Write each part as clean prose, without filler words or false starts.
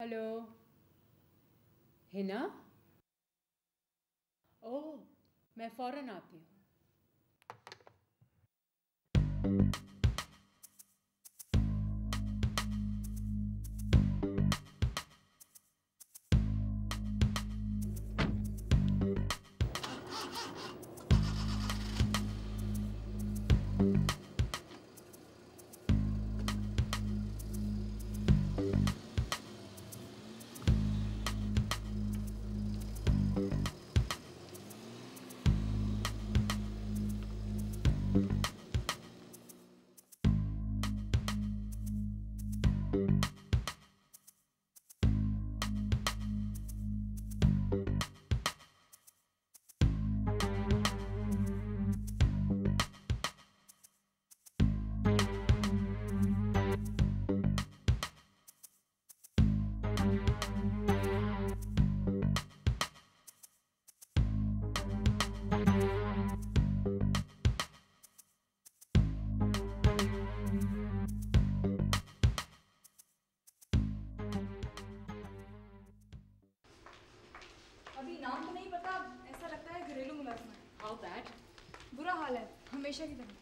Hello. Hina. ओह, मैं फ़ौरन आती हूँ। अभी नाम तो नहीं पता, ऐसा लगता है घरेलू मुलाजिम है। How bad? बुरा हाल है, हमेशा की तरह।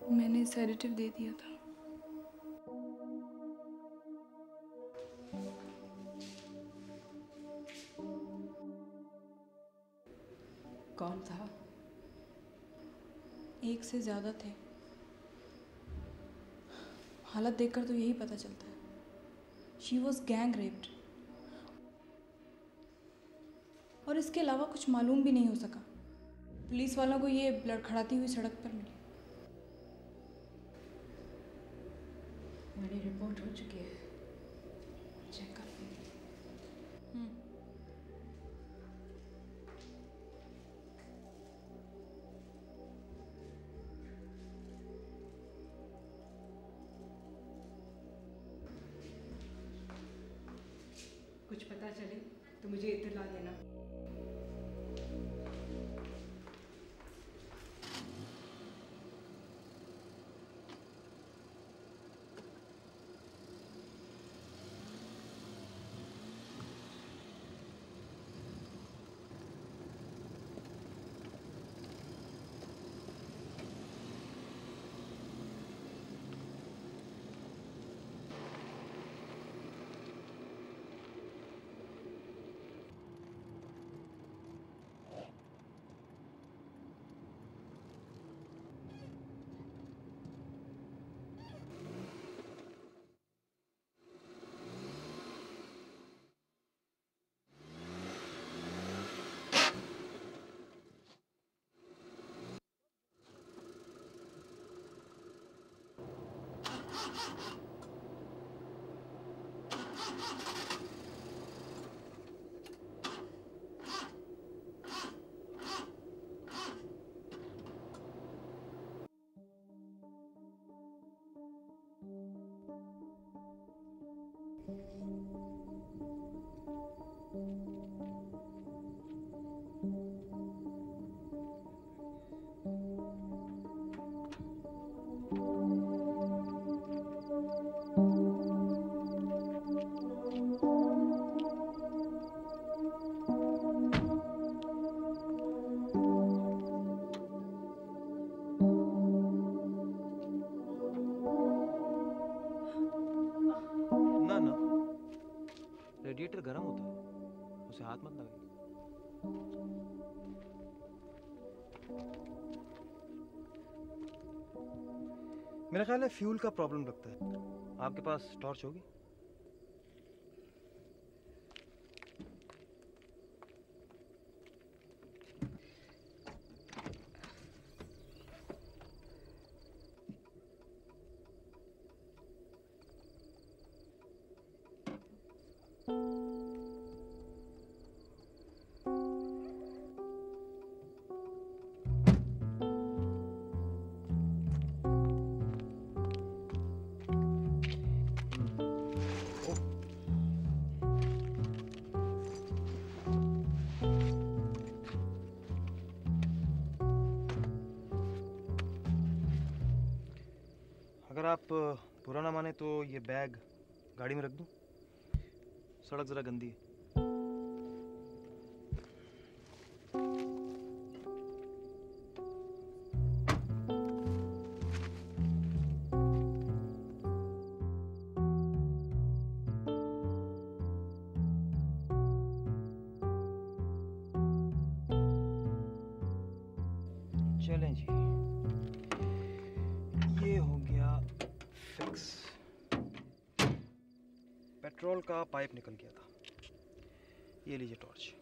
मैंने सेडेटिव दे दिया था। कौन था? एक से ज़्यादा थे। हालत देखकर तो यही पता चलता है। She was gang raped. और इसके अलावा कुछ मालूम भी नहीं हो सका। पुलिस वालों को ये लड़खड़ाती हुई सड़क पर मिली। मेरी रिपोर्ट हो चुकी है, चेक कर लीजिए। कुछ पता चले तो मुझे इत्तला देना। ना ना, रेडिएटर गर्म होता है, उसे हाथ मत लगाइए। मेरा ख्याल है फ्यूल का प्रॉब्लम लगता है। आपके पास टॉर्च होगी? अगर आप बुरा ना माने तो ये बैग गाड़ी में रख दूं? सड़क जरा गंदी है। चलें जी, ये हो गया फिक्स। पेट्रोल का पाइप निकल गया था। ये लीजिए टॉर्च।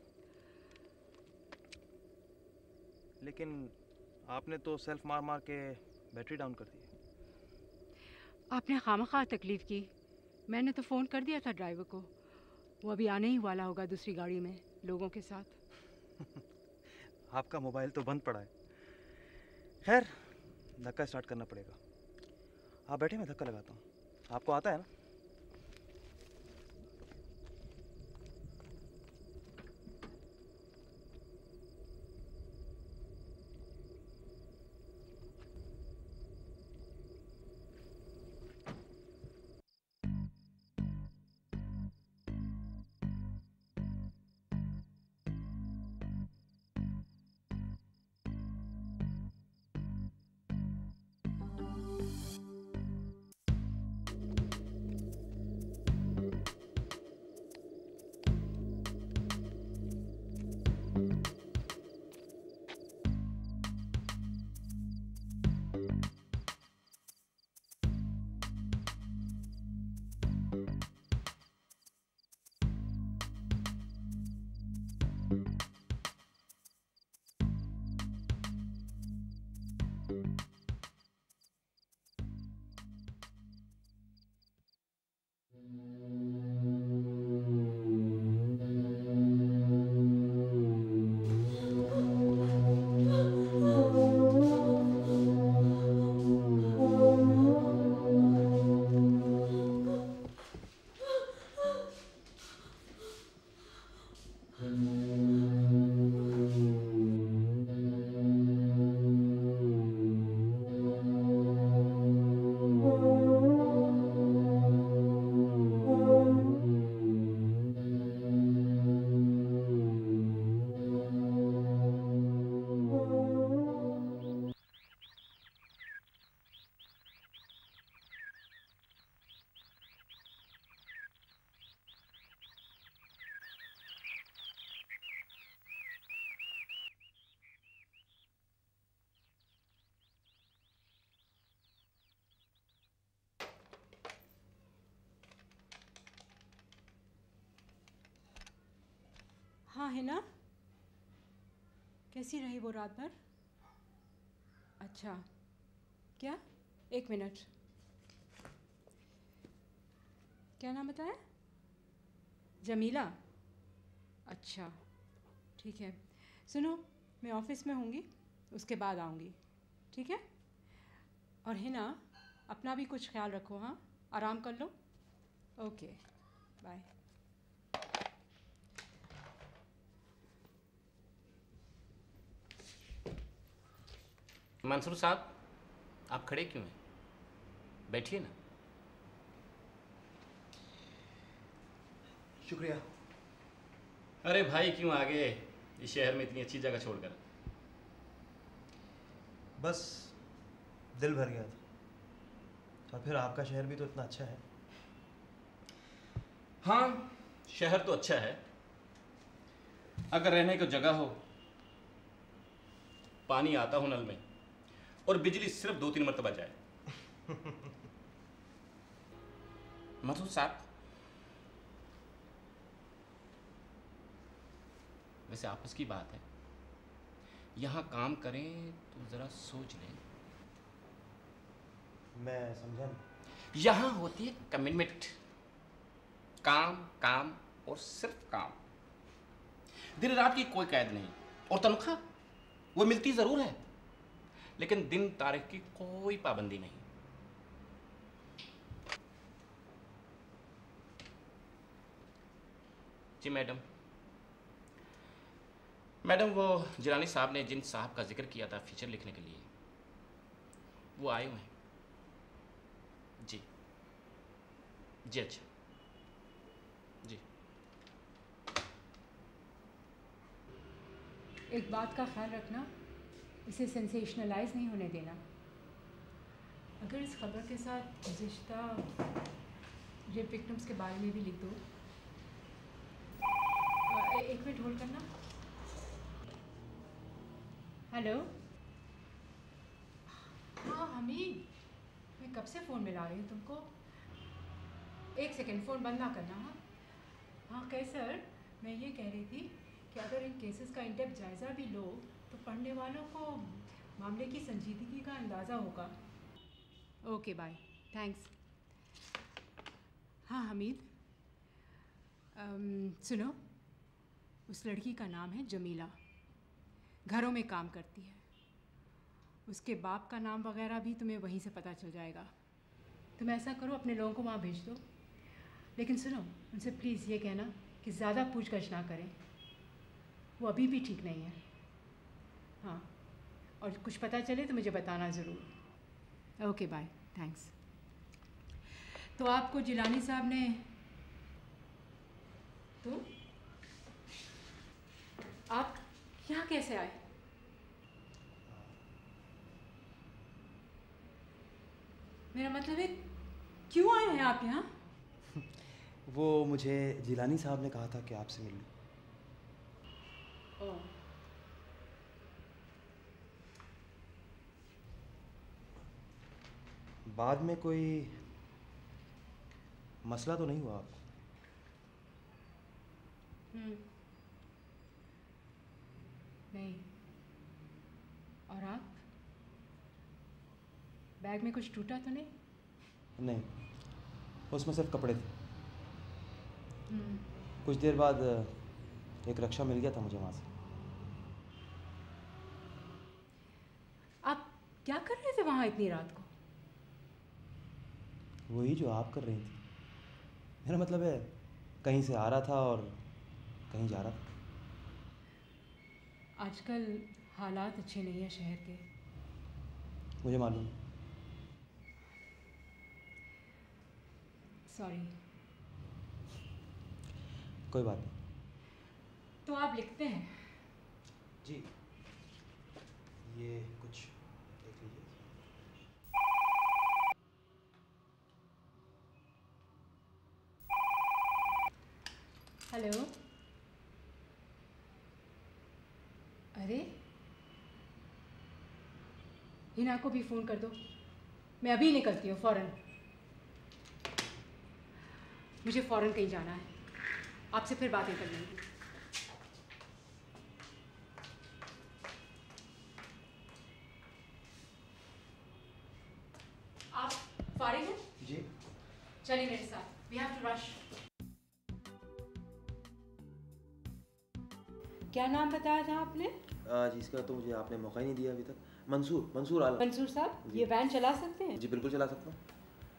लेकिन आपने तो सेल्फ मार मार के बैटरी डाउन कर दी। आपने खामखा तकलीफ की। मैंने तो फ़ोन कर दिया था ड्राइवर को। वो अभी आने ही वाला होगा दूसरी गाड़ी में लोगों के साथ। आपका मोबाइल तो बंद पड़ा है। खैर, धक्का स्टार्ट करना पड़ेगा। आप बैठे, मैं धक्का लगाता हूँ। आपको आता है ना? हाँ है ना? कैसी रही वो रात भर? अच्छा, क्या? एक मिनट। क्या नाम बताया? जमीला। अच्छा, ठीक है। सुनो, मैं ऑफिस में होंगी, उसके बाद आऊँगी, ठीक है? और है ना, अपना भी कुछ ख्याल रखो। हाँ, आराम कर लो। Okay, bye. मंसूर साहब, आप खड़े क्यों हैं? बैठिए ना। शुक्रिया। अरे भाई, क्यों आ गए इस शहर में इतनी अच्छी जगह छोड़कर? बस दिल भर गया था। और फिर आपका शहर भी तो इतना अच्छा है। हाँ, शहर तो अच्छा है, अगर रहने को जगह हो, पानी आता हो नल में, और बिजली सिर्फ 2-3 मरतबा जाए। मधु साहब, वैसे आपस की बात है, यहाँ काम करें तो ज़रा सोच लें। मैं समझा नहीं। यहाँ होती है कमिटमेंट, काम काम और सिर्फ काम। दिन रात की कोई कैद नहीं, और तनख्वाह वो मिलती ज़रूर है, लेकिन दिन तारीख की कोई पाबंदी नहीं। जी मैडम, वो जिलानी साहब ने जिन साहब का जिक्र किया था फीचर लिखने के लिए, वो आए हुए हैं। जी जी, अच्छा जी। एक बात का ख्याल रखना, इसे सेंसेशनलाइज नहीं होने देना। अगर इस खबर के साथ गुज़िश्ता रेप विक्टिम्स के बारे में भी लिख दो। एक मिनट होल्ड करना। हेलो, हाँ हमीद, मैं कब से फ़ोन मिला रही हूँ तुमको। एक सेकेंड, फ़ोन बंद ना करना। हाँ हाँ कैसर, मैं ये कह रही थी कि अगर इन केसेस का इन डेप्थ जायज़ा भी लो तो पढ़ने वालों को मामले की संजीदगी का अंदाज़ा होगा। Okay bye, thanks. हाँ हमीद, सुनो, उस लड़की का नाम है जमीला, घरों में काम करती है। उसके बाप का नाम वगैरह भी तुम्हें वहीं से पता चल जाएगा। तुम ऐसा करो, अपने लोगों को वहाँ भेज दो, लेकिन सुनो, उनसे प्लीज़ ये कहना कि ज़्यादा पूछगछ ना करें, वो अभी भी ठीक नहीं है। हाँ, और कुछ पता चले तो मुझे बताना ज़रूर। Okay bye, thanks. तो आपको जिलानी साहब ने तो आप यहाँ कैसे आए? मेरा मतलब है, क्यों आए हैं आप यहाँ? वो मुझे जिलानी साहब ने कहा था कि आपसे मिल लूं। ओह, बाद में कोई मसला तो नहीं हुआ आपको? नहीं। और आप? बैग में कुछ टूटा तो नहीं? नहीं, उसमें सिर्फ कपड़े थे। कुछ देर बाद एक रक्षा मिल गया था मुझे वहाँ से। आप क्या कर रहे थे वहाँ इतनी रात को? वही जो आप कर रही थी। मेरा मतलब है, कहीं से आ रहा था और कहीं जा रहा था। आजकल हालात अच्छे नहीं हैं शहर के। मुझे मालूम। सॉरी। कोई बात नहीं। तो आप लिखते हैं? जी, ये कुछ देख लीजिए। हेलो, अरे हिना को भी फ़ोन कर दो, मैं अभी निकलती हूँ फ़ौरन। मुझे फ़ौरन कहीं जाना है, आपसे फिर बातें कर लेंगी। आप फारिग हैं? जी। चलिए मेरे साथ, वी हैव टू रश। क्या नाम बताया था आपने? जी, इसका तो मुझे आपने मौका ही नहीं दिया अभी तक। मंसूर आलम। मंसूर साहब, ये वैन चला सकते हैं? जी बिल्कुल चला सकता हूँ।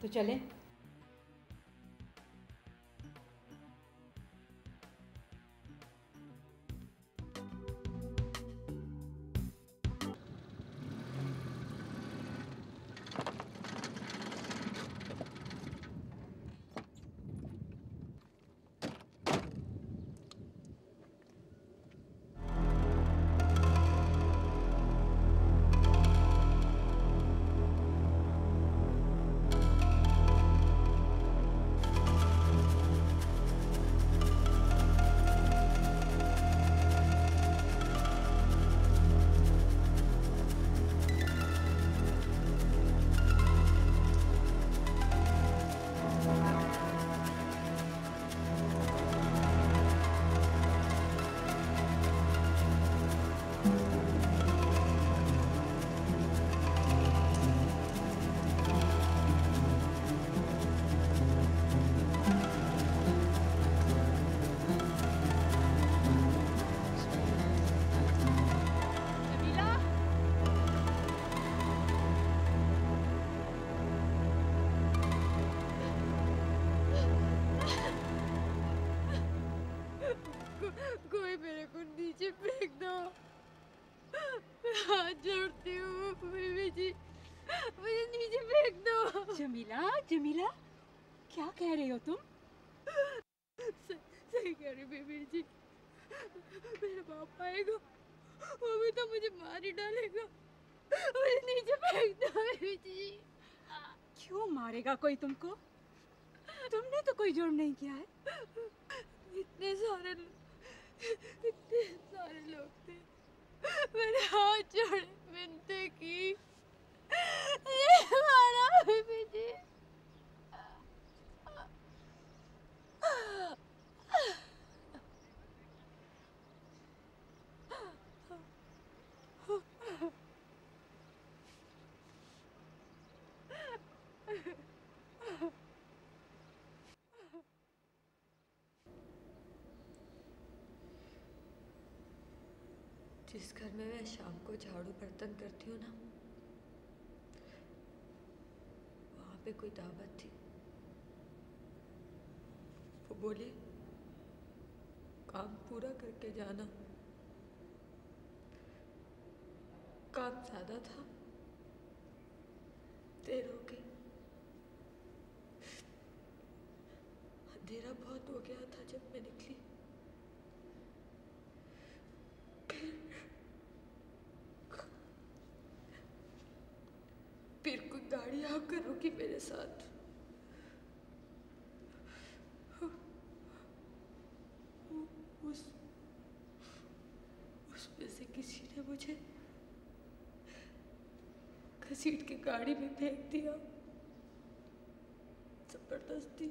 तो चलें। मेरे को नीचे फेंक दो, मैं हाथ जोड़ती हूँ बीबी जी, मुझे नीचे फेंक दो। जमीला, जमीला, क्या कह रही हो तुम? सही कह रही बीबी जी, मेरा बाप आएगा, वो भी तो मुझे मार ही डालेगा, मुझे नीचे फेंक दो बीबी जी। क्यों मारेगा कोई तुमको? तुमने तो कोई जुर्म नहीं किया है। इतने सारे लोग थे, मैंने हाथ जोड़े, मिन्नतें की, ये मारा बीबी जी। जिस घर में मैं शाम को झाड़ू बर्तन करती हूँ ना, वहाँ पे कोई दावत थी। वो बोले काम पूरा करके जाना। काम ज्यादा था, देर हो गई, अंधेरा बहुत हो गया था जब मैं निकली। फिर कोई गाड़ी आकर रुकी मेरे साथ। उसमें से किसी ने मुझे घसीट के गाड़ी में फेंक दिया जबरदस्ती।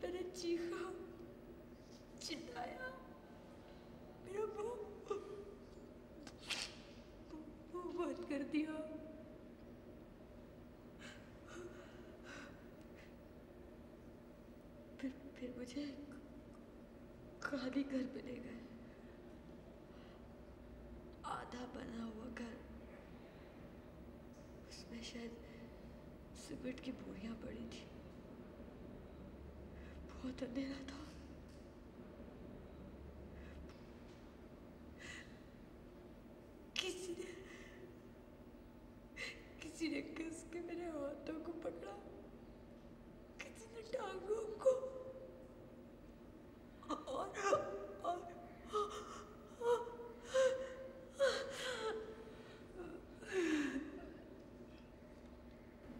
मैंने चीखा, चिल्लाया, मेरा मुंह बंद कर दिया। फिर मुझे खाली घर पे ले गए, आधा बना हुआ घर, उसमें शायद सिगरेट की बोरियां पड़ी थी। बहुत अंधेरा था। किसी ने कस के मेरे हाथों को पकड़ा, किसी ने टांगों को, और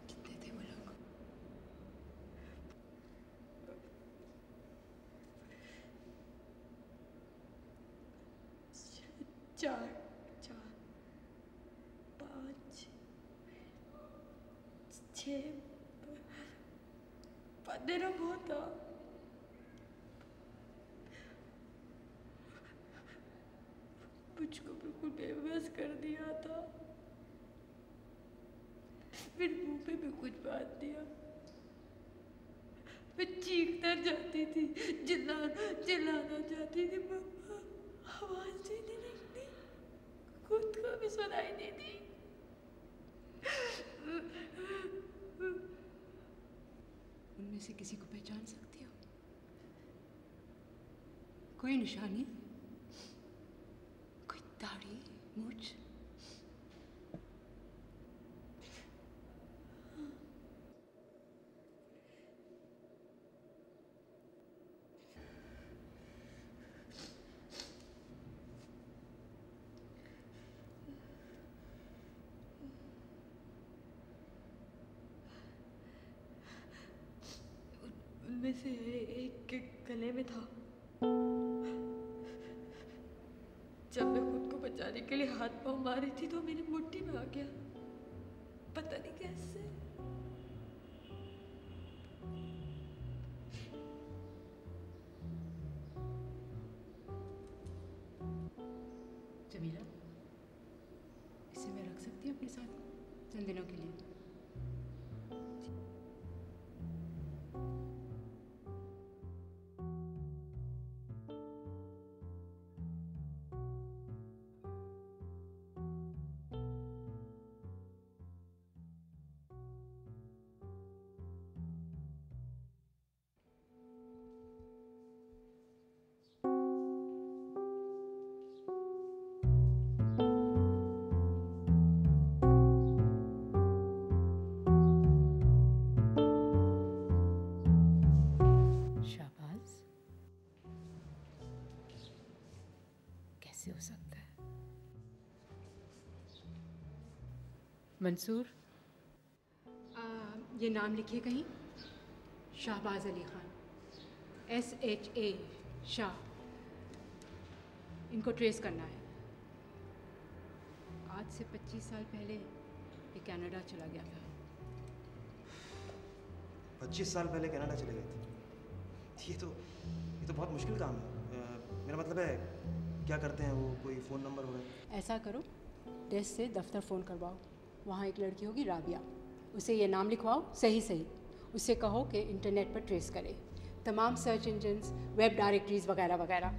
कितने थे वो लोग? चार, 5, 6, 15 बहुत था। मुझको बिल्कुल बेबस कर दिया था। फिर मुंह पे भी कुछ बात दिया। मैं चीखना चाहती थी, चिल्लाना चाहती थी, आवाज ही नहीं निकली, खुद को भी सुनाई नहीं दी। उनमें से किसी को पहचान सकती हो? कोई निशानी, कोई दाढ़ी, मूछ? उनमें से एक के गले में था। जब मैं खुद को बचाने के लिए हाथ पांव मारी थी तो मेरी मुट्ठी में आ गया, पता नहीं कैसे। जमीला, इसे मैं रख सकती हूँ अपने साथ चंद दिनों के लिए? मंसूर, ये नाम लिखिए कहीं। शाहबाज अली खान, SHA, शाह। इनको ट्रेस करना है। आज से 25 साल पहले ये कनाडा चला गया था। 25 साल पहले कनाडा चले गए थे? ये तो बहुत मुश्किल काम है। मेरा मतलब है, क्या करते हैं वो? कोई फ़ोन नंबर वगैरह? ऐसा करो, डेस्क से दफ्तर फ़ोन करवाओ। वहाँ एक लड़की होगी राबिया, उसे ये नाम लिखवाओ सही सही। उससे कहो कि इंटरनेट पर ट्रेस करे तमाम सर्च इंजन्स, वेब डायरेक्टरीज वगैरह वगैरह।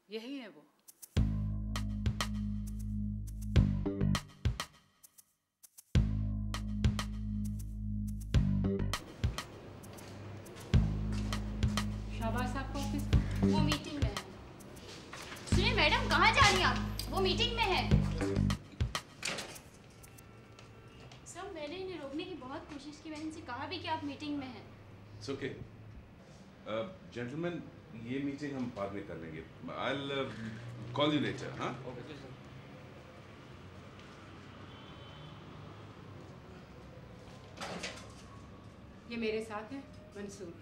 यही है वो। शाहबाज साहब का ऑफिस? वो मीटिंग में है। सुनिए मैडम, कहाँ जा रही हैं आप? वो मीटिंग में है। सब मैंने इन्हें रोकने की बहुत कोशिश की, मैंने इनसे कहा भी कि आप मीटिंग में हैं। It's okay. Gentlemen, ये मीटिंग हम बाद में कर लेंगे। I'll call you later, हाँ? Okay sir. ये मेरे साथ है Mansoor.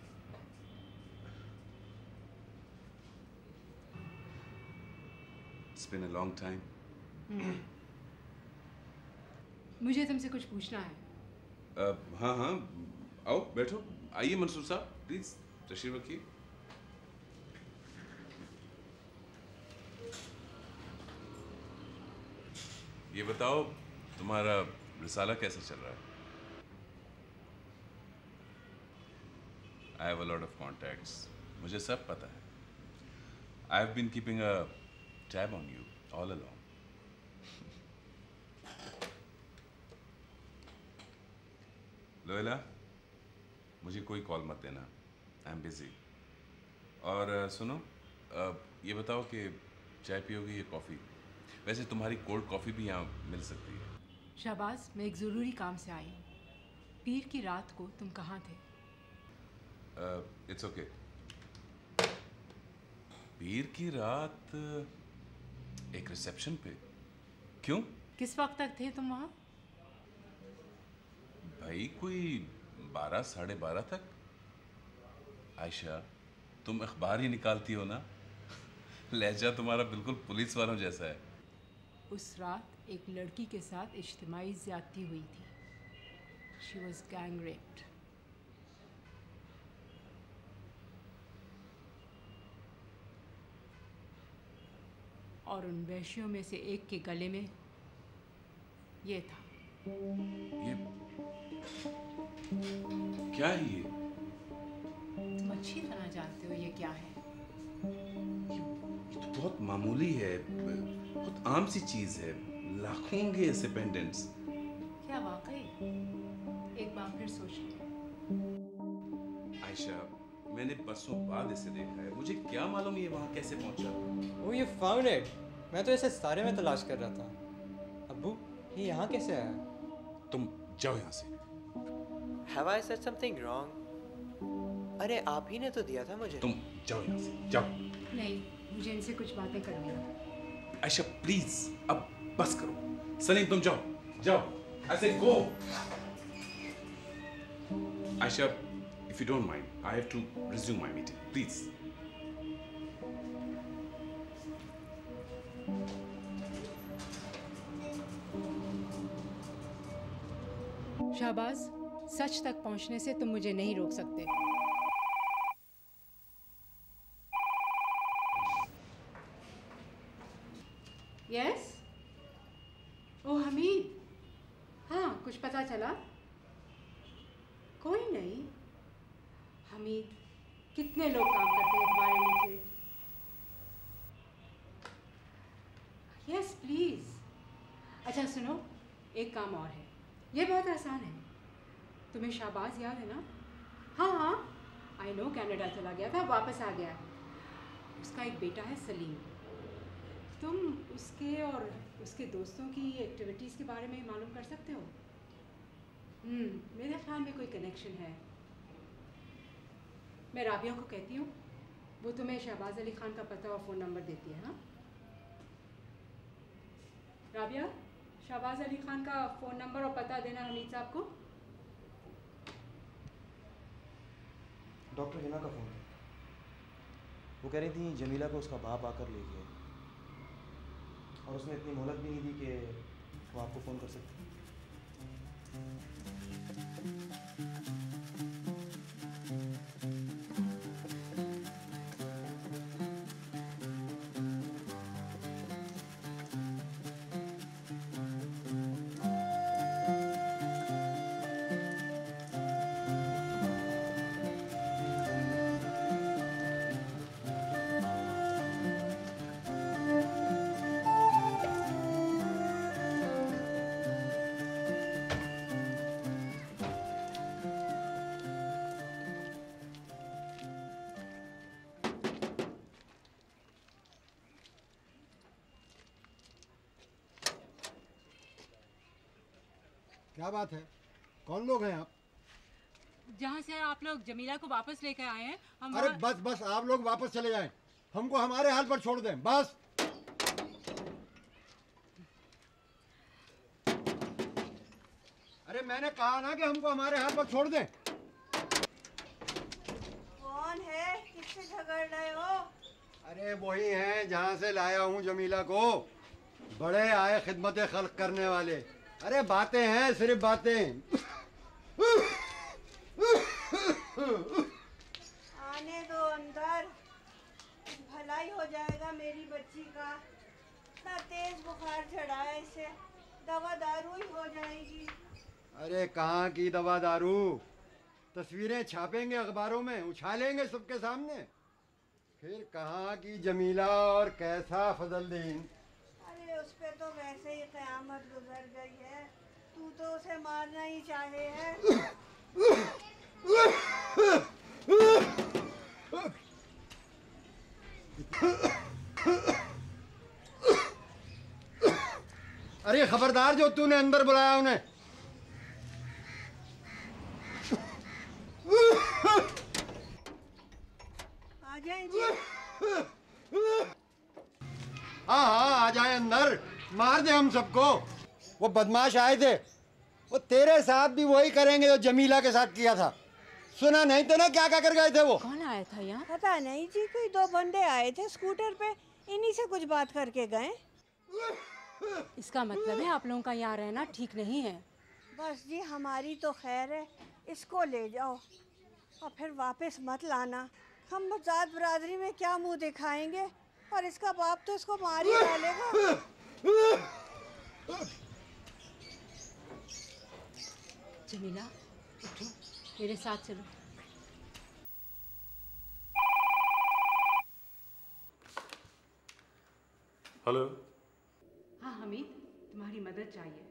It's been a long time. मुझे तुमसे कुछ पूछना है। हाँ हाँ, आओ बैठो। आइए मंसूर साहब, प्लीज तशरीफ रखिए। ये बताओ, तुम्हारा रिसाला कैसा चल रहा है? I have a lot of contacts. मुझे सब पता है। I have been keeping a tab on you all along. Loyola, मुझे कोई कॉल मत देना। I am busy. और सुनो, ये बताओ कि चाय पियोगी या कॉफ़ी? वैसे तुम्हारी कोल्ड कॉफ़ी भी यहाँ मिल सकती है। शाहबाज, मैं एक ज़रूरी काम से आई हूँ। पीर की रात को तुम कहाँ थे? It's okay. पीर की रात एक रिसेप्शन पे? क्यों? किस वक्त तक थे तुम वहाँ? भाई कोई 12 साढ़े 12 तक। आयशा, तुम अखबार ही निकालती हो ना। लहजा तुम्हारा बिल्कुल पुलिस वालों जैसा है। उस रात एक लड़की के साथ इज्तिमाई ज़्यादती हुई थी। She was gang raped. और उन वैश्यों में से एक के गले में ये था। ये क्या है? ये तुम अच्छी तरह जानते हो ये क्या है। तो बहुत मामूली है, बहुत आम सी चीज है। लाखों के ऐसे पेंडेंट्स। क्या वाकई? एक बार फिर सोच लो। आयशा, मैंने बरसों बाद इसे देखा है। मुझे क्या मालूम ये वहाँ कैसे पहुँचा। Oh, you found it. मैं तो इसे सारे में तलाश कर रहा था। अब्बू, ये यहाँ कैसे आया? तुम जाओ यहाँ से। Have I said something wrong? अरे आप ही ने तो दिया था मुझे। तुम जाओ यहाँ से, जाओ। नहीं, मुझे इनसे कुछ बातें करनी है। आयशा प्लीज, अब बस करो। सलीम तुम जाओ, जाओ। I said go. Aisha, if you don't mind, I have to resume my meeting, please. Shahbaz, सच तक पहुंचने से तुम मुझे नहीं रोक सकते। यस? ओह हमीद, हाँ कुछ पता चला? कोई नहीं। हमीद, कितने लोग काम करते हैं तुम्हारे नीचे? Yes please. अच्छा सुनो, एक काम और है, ये बहुत आसान है। तुम्हें शाहबाज याद है ना? हाँ हाँ, आई नो, कनाडा चला गया था, वापस आ गया। उसका एक बेटा है सलीम। तुम उसके और उसके दोस्तों की एक्टिविटीज़ के बारे में मालूम कर सकते हो? मेरे ख्याल में कोई कनेक्शन है। मैं राबिया को कहती हूँ, वो तुम्हें शहबाज अली ख़ान का पता और फ़ोन नंबर देती है। हाँ राबिया, शहबाज अली ख़ान का फ़ोन नंबर और पता देना हमीद साहब को। डॉक्टर हिना का फ़ोन है। वो कह रही थी जमीला को उसका बाप आकर ले गया और उसने इतनी मोहलत भी नहीं दी कि वो आपको फ़ोन कर सकती। क्या बात है? कौन लोग हैं आप? जहाँ से आप लोग जमीला को वापस लेकर आए हैं हम। अरे बस बस, आप लोग वापस चले जाएं, हमको हमारे हाल पर छोड़ दें, बस। अरे मैंने कहा ना कि हमको हमारे हाल पर छोड़ दें। कौन है? किससे झगड़ रहे हो? अरे वही हैं जहाँ से लाया हूँ जमीला को। बड़े आए खिदमत खल्क करने वाले। अरे बातें हैं, सिर्फ बातें। आने दो अंदर, भलाई हो जाएगा मेरी बच्ची का। इतना तेज बुखार चढ़ा है इसे, दवा दारू ही हो जाएगी। अरे कहाँ की दवा दारू? तस्वीरें छापेंगे अखबारों में, उछालेंगे सबके सामने। फिर कहाँ की जमीला और कैसा फजलदीन। अरे उस पे तो वैसे ही क़यामत गुजर गई है, तू तो उसे मारना ही चाहे है। अरे खबरदार, जो तूने अंदर बुलाया उन्हें। आ जाए जी। हाँ हाँ आ जाए अंदर, मार दे हम सबको। वो बदमाश आए थे, वो तेरे साथ भी वही करेंगे जो जमीला के साथ किया था। सुना नहीं तो ना क्या क्या कर गए थे वो? कौन आया था यहाँ? पता नहीं जी, कोई दो बंदे आए थे स्कूटर पे, इन्हीं से कुछ बात करके गए। इसका मतलब है आप लोगों का यहाँ रहना ठीक नहीं है। बस जी, हमारी तो खैर है, इसको ले जाओ और फिर वापस मत लाना। हम जात बरादरी में क्या मुंह दिखाएंगे, और इसका बाप तो इसको मार ही डालेगा। जमीला उठो, मेरे साथ चलो। हेलो। हाँ हमीद, तुम्हारी मदद चाहिए।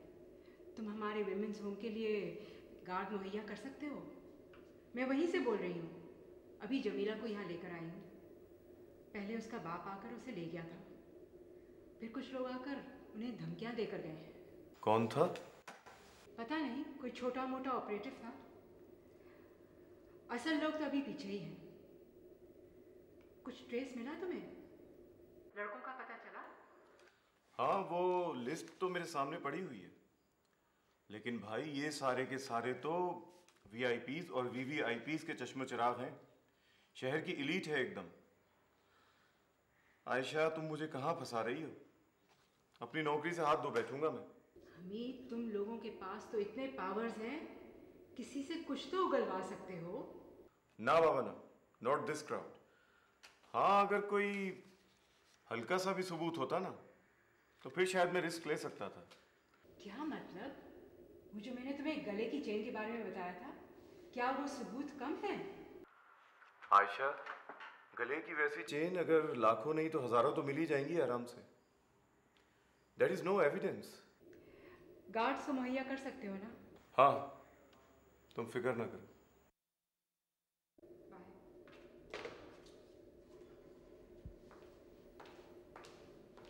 तुम हमारे विमेंस होम के लिए गार्ड मुहैया कर सकते हो? मैं वहीं से बोल रही हूँ। अभी जमीला को यहाँ लेकर आई हूँ। पहले उसका बाप आकर उसे ले गया था, फिर कुछ लोग आकर उन्हें धमकियाँ देकर गए हैं। कौन था? पता नहीं, कोई छोटा मोटा ऑपरेटिव था। असल लोग तो अभी पीछे ही हैं। कुछ ट्रेस मिला तुम्हें? लड़कों का पता चला? हाँ, वो लिस्ट तो मेरे सामने पड़ी हुई है, लेकिन भाई ये सारे के सारे तो वीआईपीज और वीवीआईपीज के चश्मो चिराग हैं। शहर की इलीट है एकदम। आयशा, तुम मुझे कहाँ फंसा रही हो? अपनी नौकरी से हाथ धो बैठूंगा मैं। हमीद, तुम लोगों के पास तो इतने पावर्स हैं किसी से कुछ तो उगलवा सकते हो। ना बाबा ना, नॉट दिस क्राउड। हाँ, अगर कोई हल्का सा भी सबूत होता ना तो फिर शायद मैं रिस्क ले सकता था। क्या मतलब? वो जो मैंने तुम्हें गले की चेन के बारे में बताया था, क्या वो सबूत कम है? आयशा, गले की वैसी चेन अगर लाखों नहीं तो हजारों तो मिल ही जाएंगी आराम से। That is no evidence। Guards को मुहैया कर सकते हो ना? हाँ, तुम फिक्र ना करो।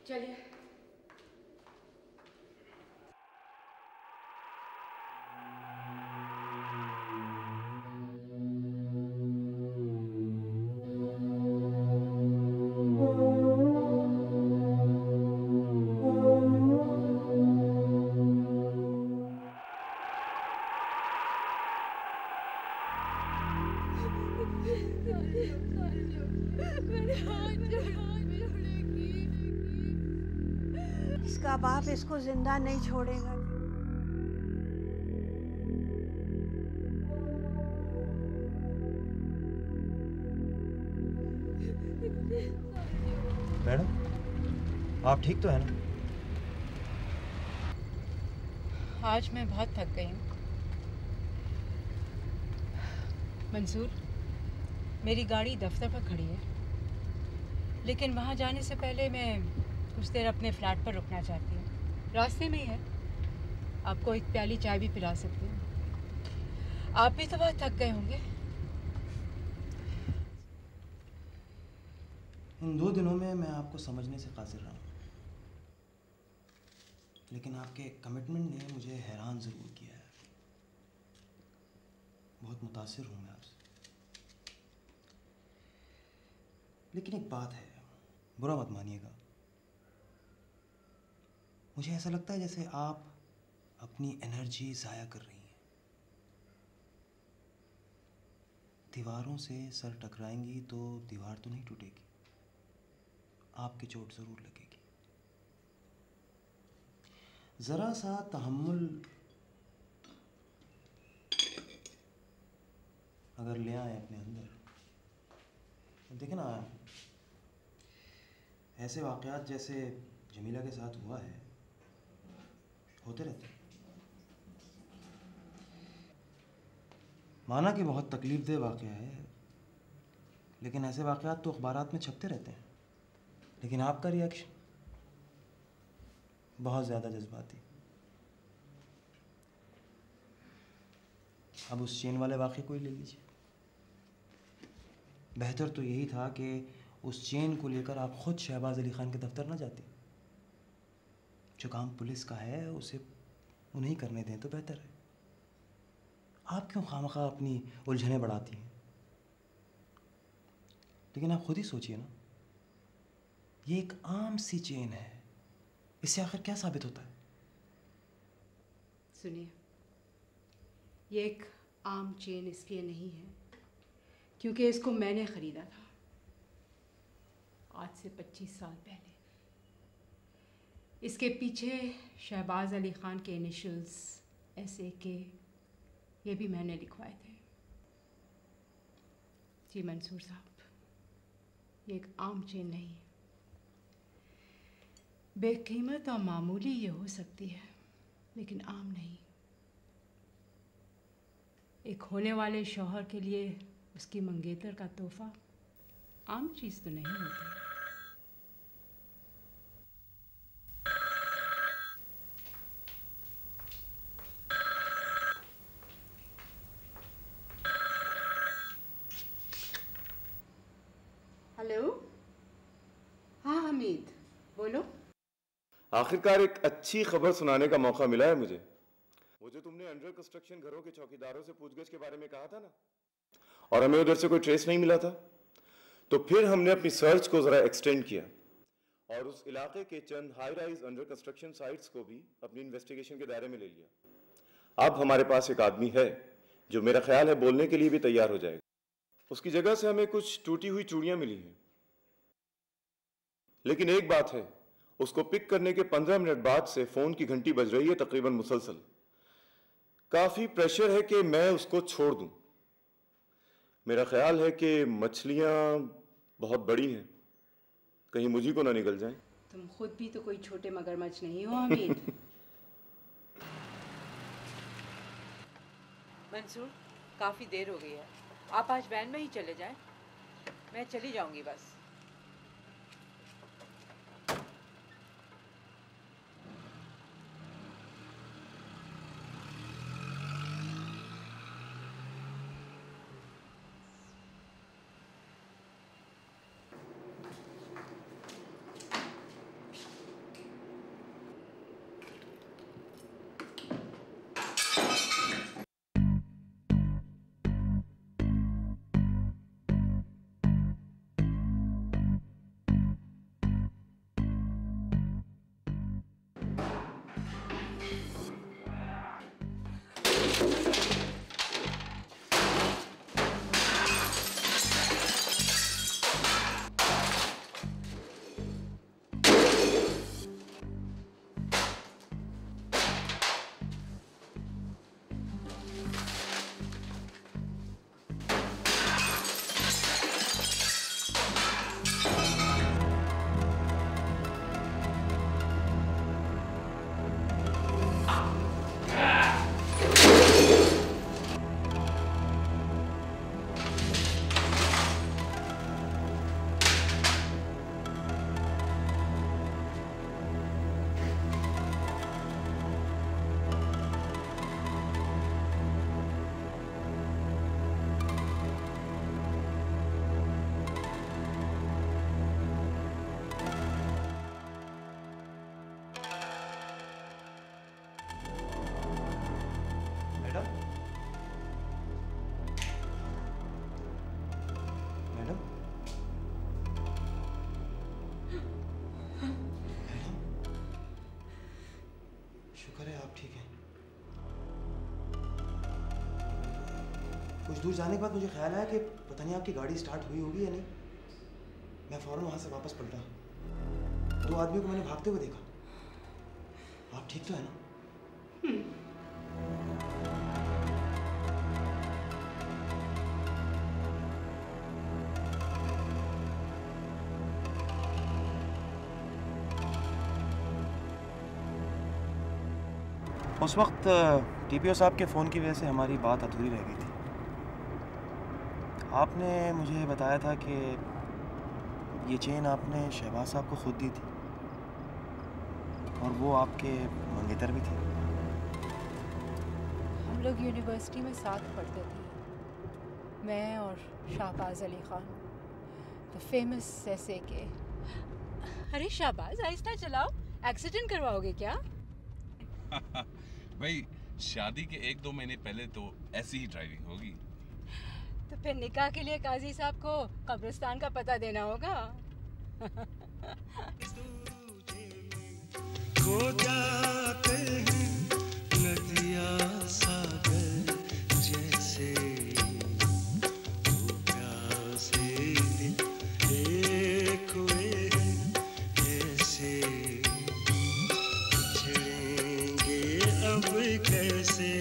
चलिए। इसका बाप इसको जिंदा नहीं छोड़ेगा। मैडम, आप ठीक तो है ना? आज मैं बहुत थक गई हूँ। मंसूर, मेरी गाड़ी दफ्तर पर खड़ी है, लेकिन वहाँ जाने से पहले मैं कुछ देर अपने फ्लैट पर रुकना चाहती हूँ। रास्ते में ही है, आपको एक प्याली चाय भी पिला सकती हूँ। आप भी तो बहुत थक गए होंगे। इन 2 दिनों में मैं आपको समझने से कासिर रहा हूँ, लेकिन आपके कमिटमेंट ने मुझे हैरान ज़रूर किया है। बहुत मुतासिर हूँ मैं आपसे। लेकिन एक बात है, बुरा मत मानिएगा। मुझे ऐसा लगता है जैसे आप अपनी एनर्जी ज़ाया कर रही हैं। दीवारों से सर टकराएंगी तो दीवार तो नहीं टूटेगी, आपकी चोट ज़रूर लगेगी। ज़रा सा तहम्मुल अगर ले आए अपने अंदर, तो देखें ना, ऐसे वाक़यात जैसे जमीला के साथ हुआ है होते रहते हैं। माना कि बहुत तकलीफ़देह वाक़या है, लेकिन ऐसे वाक़यात तो अखबारात में छपते रहते हैं। लेकिन आपका रिएक्शन बहुत ज़्यादा जज्बाती। अब उस चेन वाले वाक़े को ही ले लीजिए। बेहतर तो यही था कि उस चेन को लेकर आप ख़ुद शहबाज अली ख़ान के दफ्तर न जाती। जो काम पुलिस का है उसे उन्हें करने दें तो बेहतर है। आप क्यों खामखा अपनी उलझनें बढ़ाती हैं? लेकिन आप खुद ही सोचिए ना, ये एक आम सी चेन है, इससे आखिर क्या साबित होता है? सुनिए, ये एक आम चेन इसलिए नहीं है क्योंकि इसको मैंने ख़रीदा था आज से 25 साल पहले। इसके पीछे शहबाज अली ख़ान के इनिशियल्स SAK ये भी मैंने लिखवाए थे। जी मंसूर साहब, ये एक आम चेन नहीं है। बेकीमत और मामूली ये हो सकती है, लेकिन आम नहीं। एक होने वाले शौहर के लिए उसकी मंगेतर का तोहफा आम चीज़ तो नहीं होती। हेलो, हाँ हमीद, बोलो। आखिरकार एक अच्छी खबर सुनाने का मौका मिला है मुझे। वो जो तुमने अंडर कंस्ट्रक्शन घरों के चौकीदारों से पूछगछ के बारे में कहा था ना, और हमें उधर से कोई ट्रेस नहीं मिला था, तो फिर हमने अपनी सर्च को ज़रा एक्सटेंड किया और उस इलाके के चंद high rise under construction sites को भी अपनी इन्वेस्टिगेशन के दायरे में ले लिया। अब हमारे पास एक आदमी है जो मेरा ख्याल है बोलने के लिए भी तैयार हो जाएगा। उसकी जगह से हमें कुछ टूटी हुई चूड़ियां मिली हैं, लेकिन एक बात है, उसको पिक करने के 15 मिनट बाद से फ़ोन की घंटी बज रही है तकरीबन मुसलसल। काफी प्रेशर है कि मैं उसको छोड़ दूं। मेरा ख्याल है कि मछलियां बहुत बड़ी हैं, कहीं मुझी को ना निकल जाएं। तुम खुद भी तो कोई छोटे मगरमच्छ नहीं हो हमीद। मंसूर, काफ़ी देर हो गई है, आप आज वैन में ही चले जाएं, मैं चली जाऊंगी बस। कुछ दूर जाने के बाद मुझे ख्याल आया कि पता नहीं आपकी गाड़ी स्टार्ट हुई होगी या नहीं। मैं फ़ौरन वहाँ से वापस पलटा। 2 आदमियों को मैंने भागते हुए देखा। आप ठीक तो है ना? उस वक्त टीपीओ साहब के फ़ोन की वजह से हमारी बात अधूरी रह गई थी। आपने मुझे बताया था कि ये चेन आपने शहबाज साहब को खुद दी थी और वो आपके मंगेतर भी थे। हम लोग यूनिवर्सिटी में साथ पढ़ते थे, मैं और Shahbaz Ali Khan, the famous SAK। अरे शहबाज, आहिस्ता चलाओ, एक्सीडेंट करवाओगे क्या? भाई शादी के 1-2 महीने पहले तो ऐसी ही ड्राइविंग होगी। तो फिर निकाह के लिए काजी साहब को कब्रिस्तान का पता देना होगा। खो जाते हैं नदियाँ सागर जैसे, प्यासे दिल एक हुए ऐसे, बिछड़ेंगे अब कैसे।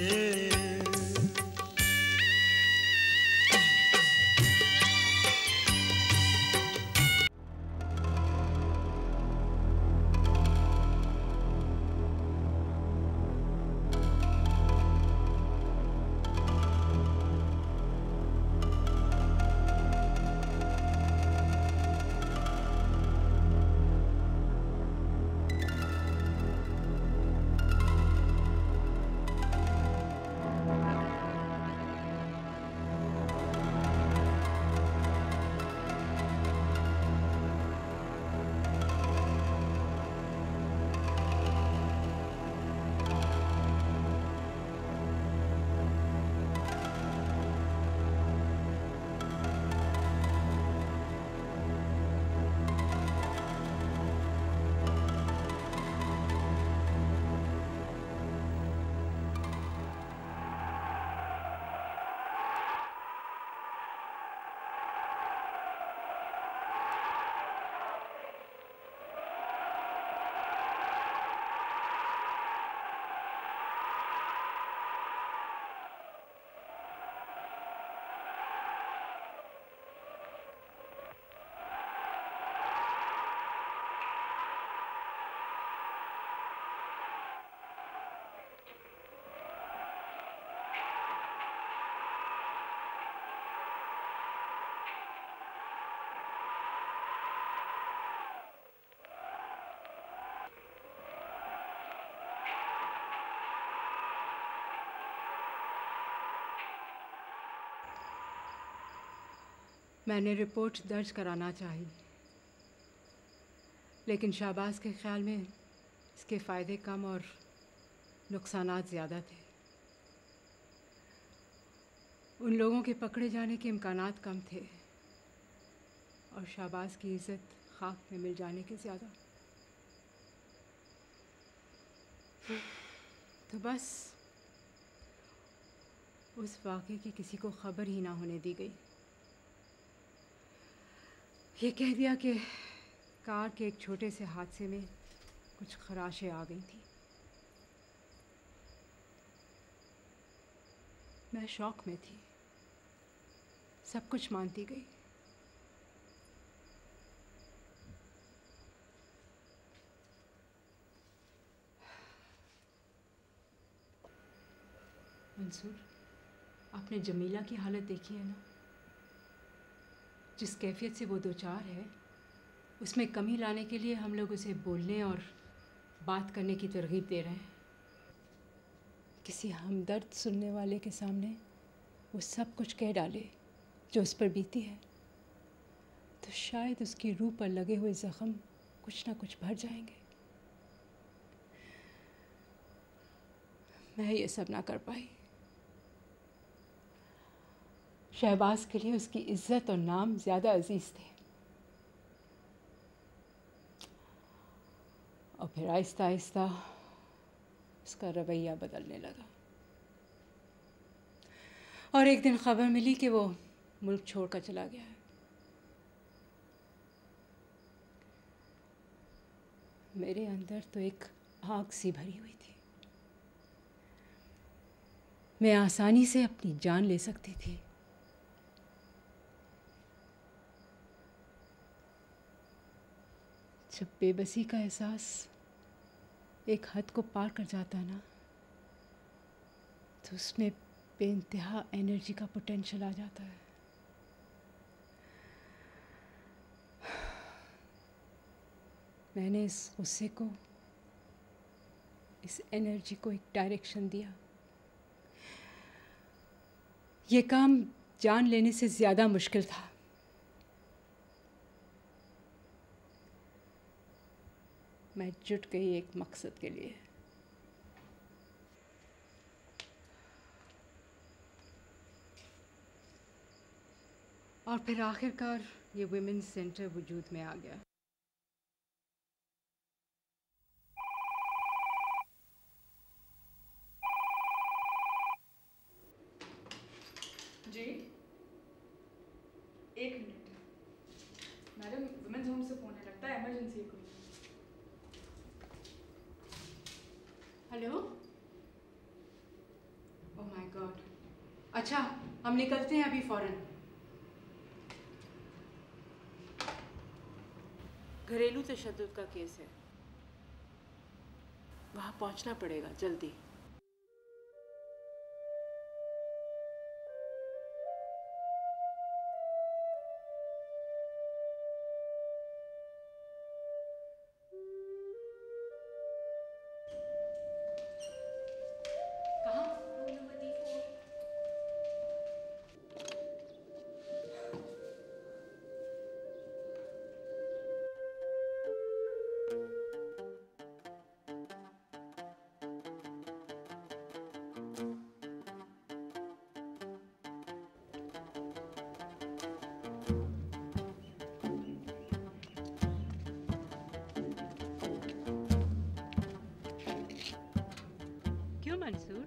मैंने रिपोर्ट दर्ज कराना चाही, लेकिन शाहबाज के ख्याल में इसके फ़ायदे कम और नुकसानात ज़्यादा थे। उन लोगों के पकड़े जाने के इम्कानात कम थे और शाहबाज की इज़्ज़त खाक में मिल जाने के ज़्यादा। तो बस उस वाक़े की किसी को ख़बर ही ना होने दी गई। ये कह दिया कि कार के एक छोटे से हादसे में कुछ खराशें आ गई थी। मैं शौक में थी, सब कुछ मानती गई। मंसूर, आपने जमीला की हालत देखी है ना? जिस कैफियत से वो दो चार है, उसमें कमी लाने के लिए हम लोग उसे बोलने और बात करने की तरगीब दे रहे हैं। किसी हमदर्द सुनने वाले के सामने वो सब कुछ कह डाले जो उस पर बीती है, तो शायद उसकी रूह पर लगे हुए ज़ख्म कुछ ना कुछ भर जाएंगे। मैं ये सब ना कर पाई। शहबाज के लिए उसकी इज्जत और नाम ज़्यादा अजीज़ थे, और फिर आहिस्ता आहिस्ता उसका रवैया बदलने लगा। और एक दिन खबर मिली कि वो मुल्क छोड़कर चला गया है। मेरे अंदर तो एक आग सी भरी हुई थी। मैं आसानी से अपनी जान ले सकती थी, जब बेबसी का एहसास एक हद को पार कर जाता ना, तो उसमें बेइंतहा एनर्जी का पोटेंशियल आ जाता है। मैंने इस गुस्से को, इस एनर्जी को एक डायरेक्शन दिया। ये काम जान लेने से ज़्यादा मुश्किल था। मैं जुट गई एक मकसद के लिए। और फिर आखिरकार ये वुमेन्स सेंटर वजूद में आ गया। जी, एक मिनट मैडम, वुमेन्स होम से फ़ोन है, लगता है इमरजेंसी है कोई। Hello, oh my God. अच्छा, हम निकलते हैं अभी फ़ौरन। घरेलू तशद्दुद का केस है, वहाँ पहुँचना पड़ेगा जल्दी। क्यों मंसूर,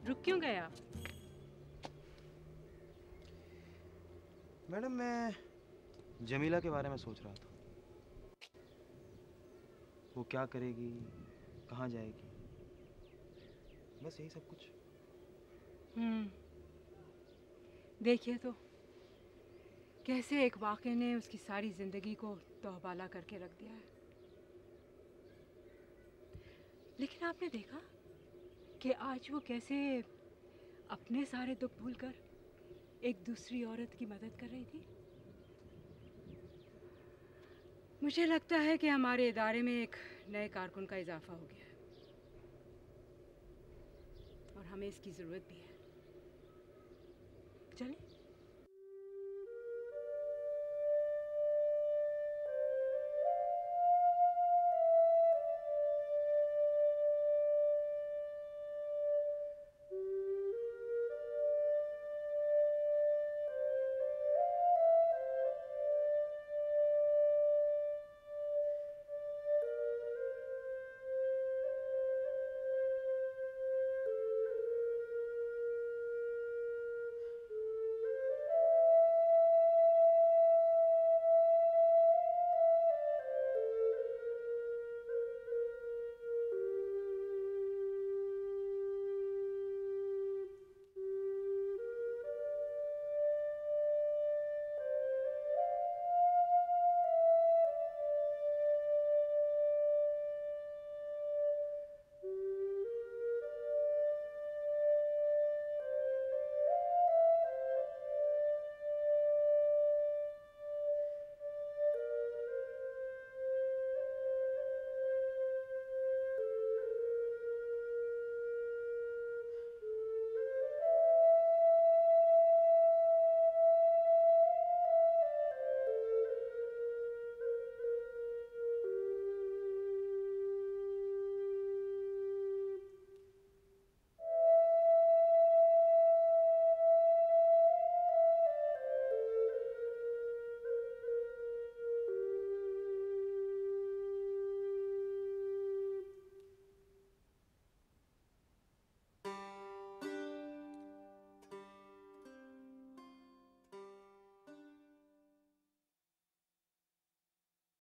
रुक क्यों गए आप? मैडम, मैं जमीला के बारे में सोच रहा था। वो क्या करेगी, कहाँ जाएगी, बस यही सब कुछ। देखिए तो कैसे एक वाक़े ने उसकी सारी ज़िंदगी को तौबाला करके रख दिया है। लेकिन आपने देखा कि आज वो कैसे अपने सारे दुख भूलकर एक दूसरी औरत की मदद कर रही थी। मुझे लगता है कि हमारे इदारे में एक नए कारकुन का इजाफा हो गया है और हमें इसकी ज़रूरत भी है। चलें।